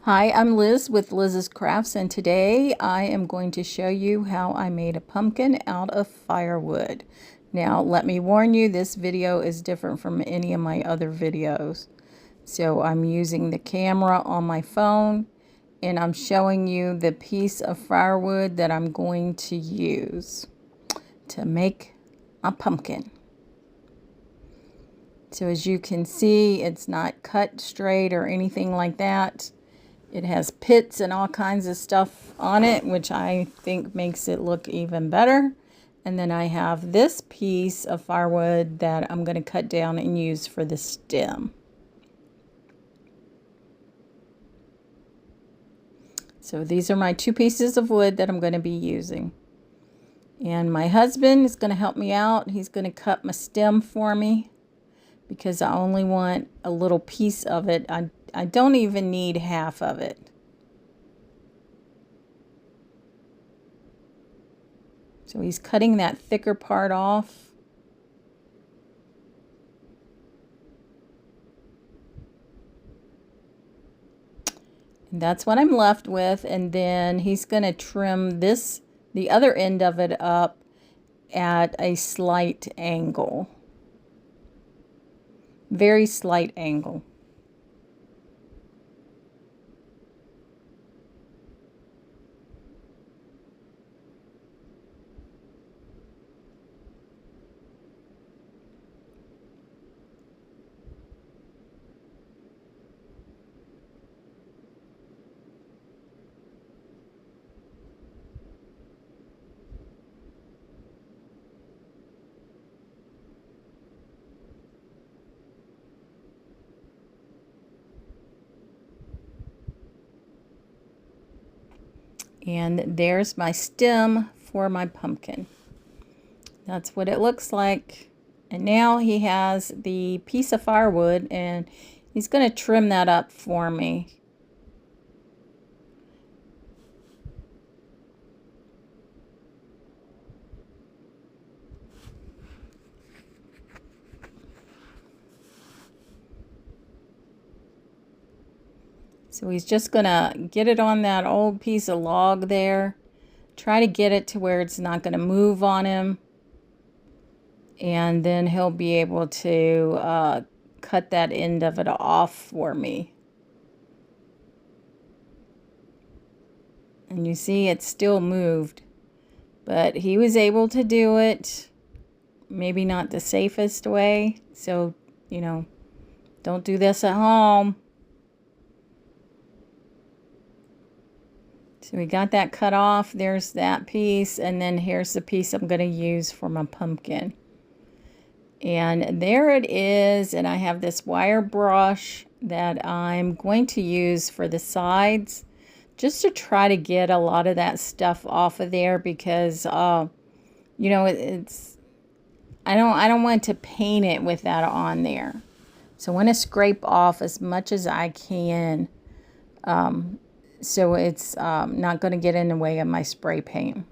Hi, I'm Liz with Liz's Crafts, and today I am going to show you how I made a pumpkin out of firewood. Now, let me warn you, this video is different from any of my other videos. So I'm using the camera on my phone, and I'm showing you the piece of firewood that I'm going to use to make a pumpkin. So as you can see, it's not cut straight or anything like that. It has pits and all kinds of stuff on it, which I think makes it look even better. And then I have this piece of firewood that I'm going to cut down and use for the stem. So these are my two pieces of wood that I'm going to be using. And my husband is going to help me out. He's going to cut my stem for me because I only want a little piece of it. I don't even need half of it. So he's cutting that thicker part off. And that's what I'm left with. And then he's going to trim the other end of it up at a slight angle. Very slight angle. And there's my stem for my pumpkin. That's what it looks like. And now he has the piece of firewood and he's going to trim that up for me. So he's just going to get it on that old piece of log there. Try to get it to where it's not going to move on him. And then he'll be able to cut that end of it off for me. And you see it's still moved. But he was able to do it. Maybe not the safest way. So, don't do this at home. So we got that cut off. There's that piece. And then here's the piece I'm going to use for my pumpkin. And there it is. And I have this wire brush that I'm going to use for the sides, just to try to get a lot of that stuff off of there, because it's I don't want to paint it with that on there. So I want to scrape off as much as I can, so it's not going to get in the way of my spray paint.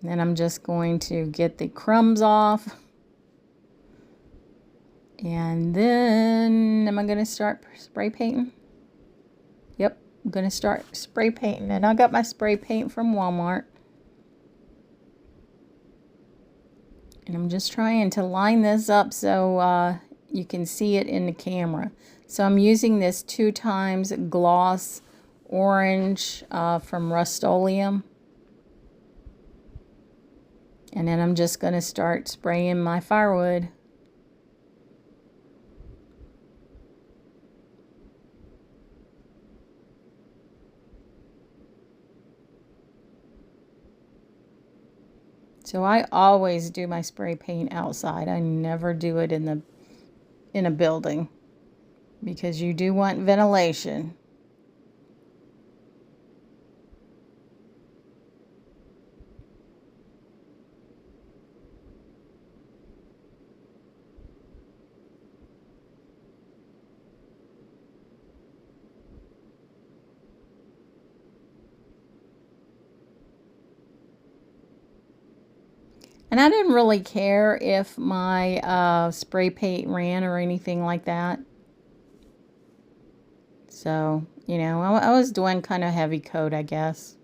And then I'm just going to get the crumbs off. And then, am I going to start spray painting? Yep, I'm going to start spray painting. And I got my spray paint from Walmart. And I'm just trying to line this up so you can see it in the camera. So I'm using this 2x gloss orange from Rust-Oleum. And then I'm just going to start spraying my firewood. So I always do my spray paint outside. I never do it in a building, because you do want ventilation. And I didn't really care if my spray paint ran or anything like that. So, you know, I was doing kind of heavy coat, I guess.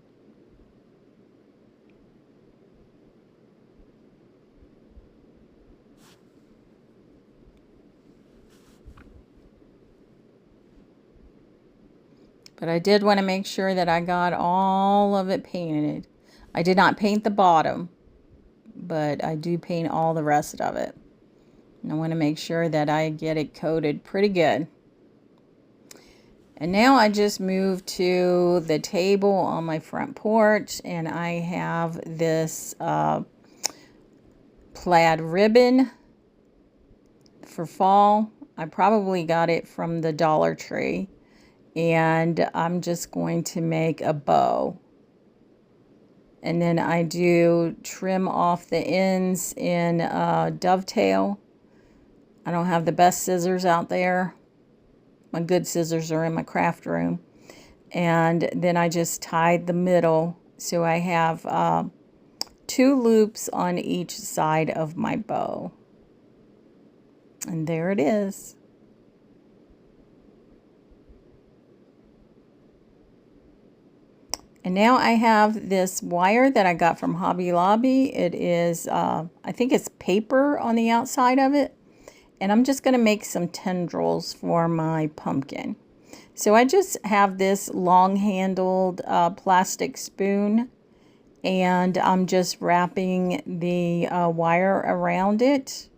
But I did want to make sure that I got all of it painted. I did not paint the bottom, but I do paint all the rest of it. And I want to make sure that I get it coated pretty good. And now I just moved to the table on my front porch, and I have this plaid ribbon for fall. I probably got it from the Dollar Tree, and I'm just going to make a bow. And then I do trim off the ends in dovetail. I don't have the best scissors out there. My good scissors are in my craft room. And then I just tied the middle, so I have 2 loops on each side of my bow. And there it is. And now I have this wire that I got from Hobby Lobby. It is, I think it's paper on the outside of it. And I'm just going to make some tendrils for my pumpkin. So I just have this long-handled plastic spoon, and I'm just wrapping the wire around it.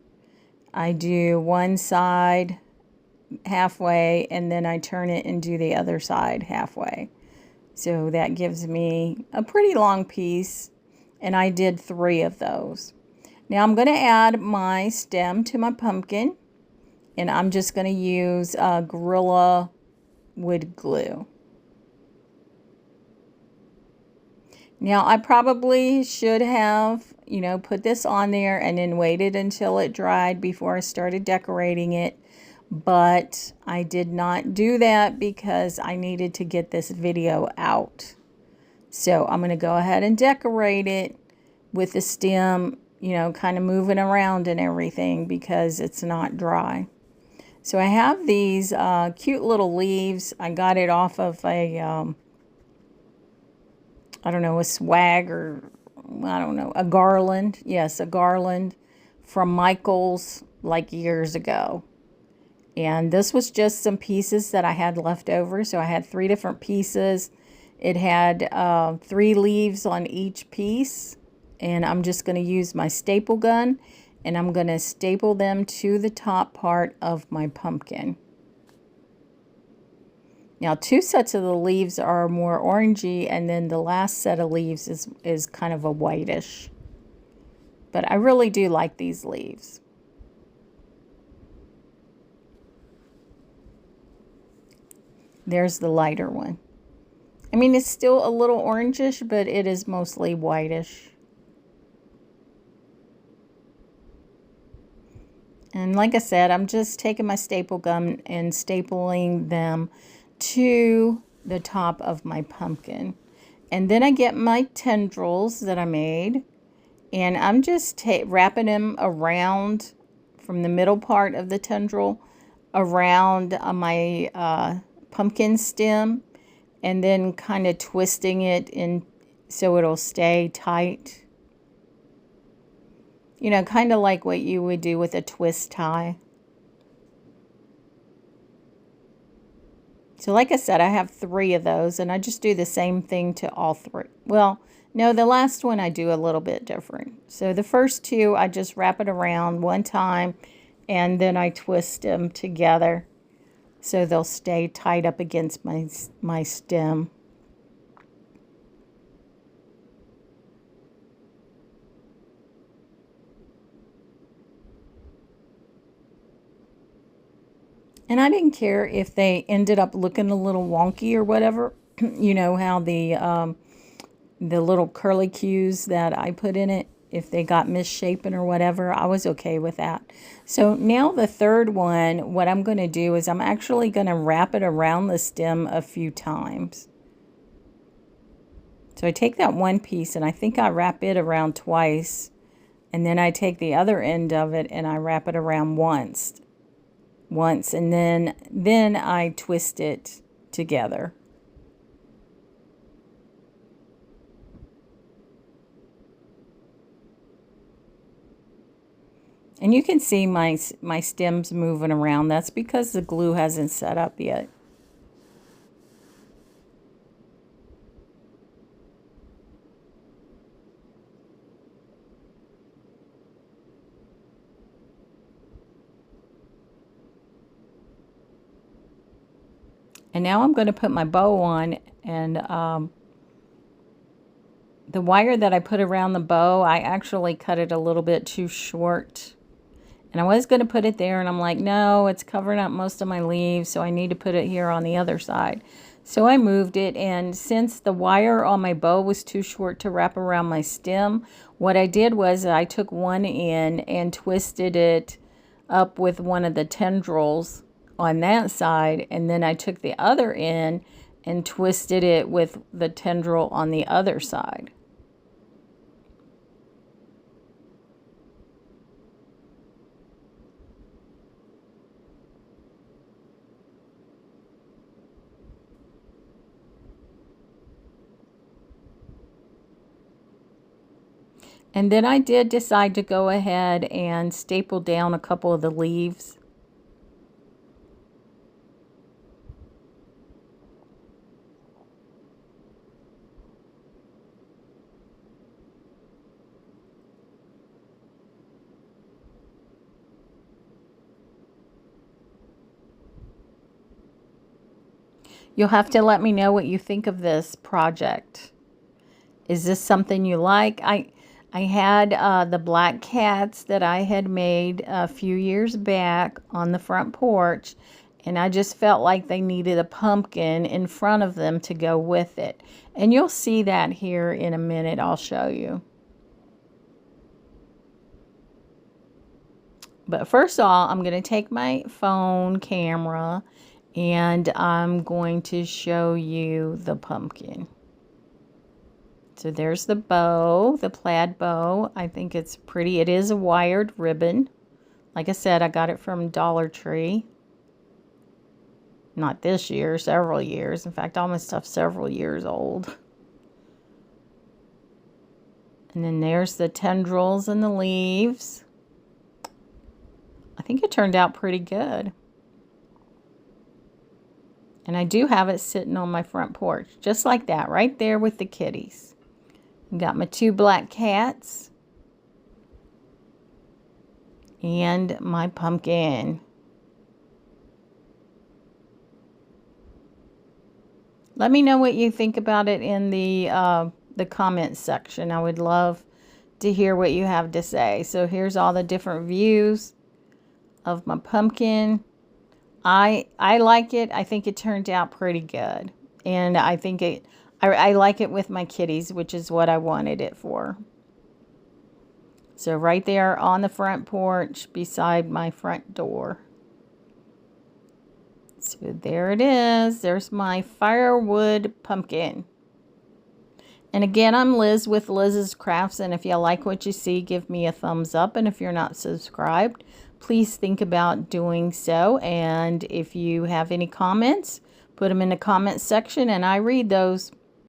I do one side halfway, and then I turn it and do the other side halfway. So that gives me a pretty long piece, and I did 3 of those. Now I'm going to add my stem to my pumpkin, and I'm just going to use Gorilla Wood glue. Now I probably should have, you know, put this on there and then waited until it dried before I started decorating it. But I did not do that because I needed to get this video out. So I'm going to go ahead and decorate it with the stem, you know, kind of moving around and everything because it's not dry. So I have these cute little leaves. I got it off of a, I don't know, a swag or, I don't know, a garland. Yes, a garland from Michael's like years ago. And this was just some pieces that I had left over. So I had 3 different pieces. It had 3 leaves on each piece. And I'm just going to use my staple gun. And I'm going to staple them to the top part of my pumpkin. Now 2 sets of the leaves are more orangey. And then the last set of leaves is kind of a whitish. But I really do like these leaves. There's the lighter one. I mean, it's still a little orangish, but it is mostly whitish. And like I said, I'm just taking my staple gun and stapling them to the top of my pumpkin. And then I get my tendrils that I made, and I'm just wrapping them around from the middle part of the tendril around my pumpkin stem, and then kind of twisting it in so it'll stay tight. You know, kind of like what you would do with a twist tie. So like I said, I have 3 of those, and I just do the same thing to all 3. Well, no, the last one I do a little bit different. So the first 2, I just wrap it around one time, and then I twist them together so they'll stay tied up against my stem. And I didn't care if they ended up looking a little wonky or whatever. You know how the little curly cues that I put in it, if they got misshapen or whatever, I was okay with that. So now the third one, what I'm going to do is I'm actually going to wrap it around the stem a few times. So I take that one piece, and I think I wrap it around twice, And then I take the other end of it and I wrap it around once, and then I twist it together. And you can see my stems moving around. That's because the glue hasn't set up yet. And now I'm going to put my bow on, and the wire that I put around the bow, I actually cut it a little bit too short. And I was going to put it there, and I'm like, no, it's covering up most of my leaves, so I need to put it here on the other side. So I moved it, and since the wire on my bow was too short to wrap around my stem, what I did was I took one end and twisted it up with one of the tendrils on that side, and then I took the other end and twisted it with the tendril on the other side. And then I did decide to go ahead and staple down a couple of the leaves. You'll have to let me know what you think of this project. Is this something you like? I had the black cats that I had made a few years back on the front porch, and I just felt like they needed a pumpkin in front of them to go with it. And you'll see that here in a minute. I'll show you. But first of all, I'm going to take my phone camera and I'm going to show you the pumpkin. So there's the bow, the plaid bow. I think it's pretty. It is a wired ribbon. Like I said, I got it from Dollar Tree. Not this year, several years. In fact, all my stuff's several years old. And then there's the tendrils and the leaves. I think it turned out pretty good. And I do have it sitting on my front porch, just like that, right there with the kitties. Got my two black cats and my pumpkin. Let me know what you think about it in the comments section. I would love to hear what you have to say. So here's all the different views of my pumpkin. I like it. I think it turned out pretty good. And I think I like it with my kitties, which is what I wanted it for. So right there on the front porch beside my front door. So there it is. There's my firewood pumpkin. And again, I'm Liz with Liz's Crafts, and if you like what you see, give me a thumbs up. And if you're not subscribed, please think about doing so. And if you have any comments, put them in the comments section, and I read those.